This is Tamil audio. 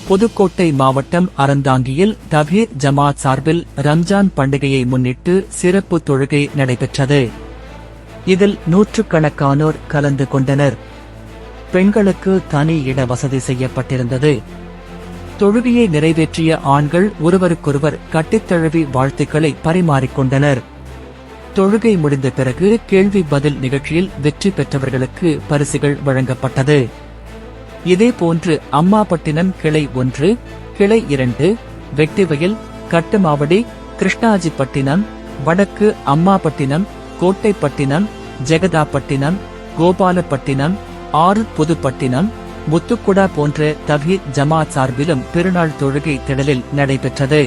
புதுக்கோட்டை மாவட்டம் அறந்தாங்கியில் தபீர் ஜமாத் சார்பில் ரம்ஜான் பண்டிகையை முன்னிட்டு சிறப்பு தொழுகை நடைபெற்றது. இதில் நூற்றுக்கணக்கானோர் கலந்து கொண்டனர். பெண்களுக்கு தனி இட வசதி செய்யப்பட்டிருந்தது. தொழுகையை நிறைவேற்றிய ஆண்கள் ஒருவருக்கொருவர் கட்டித்தழுவி வாழ்த்துக்களை பரிமாறிக்கொண்டனர். தொழுகை முடிந்த பிறகு கேள்வி பதில் நிகழ்ச்சியில் வெற்றி பெற்றவர்களுக்கு பரிசுகள் வழங்கப்பட்டது. இதேபோன்று அம்மாபட்டினம் கிளை 1, கிளை 2, வெட்டிவயல், கட்டுமாவடி, கிருஷ்ணாஜிப்பட்டினம், வடக்கு அம்மாபட்டினம், கோட்டைப்பட்டினம், ஜெகதாப்பட்டினம், கோபாலப்பட்டினம், புதுப்பட்டினம், முத்துக்குடா போன்ற தபீர் ஜமாத் சார்பிலும் பெருநாள் தொழுகை திடலில் நடைபெற்றது.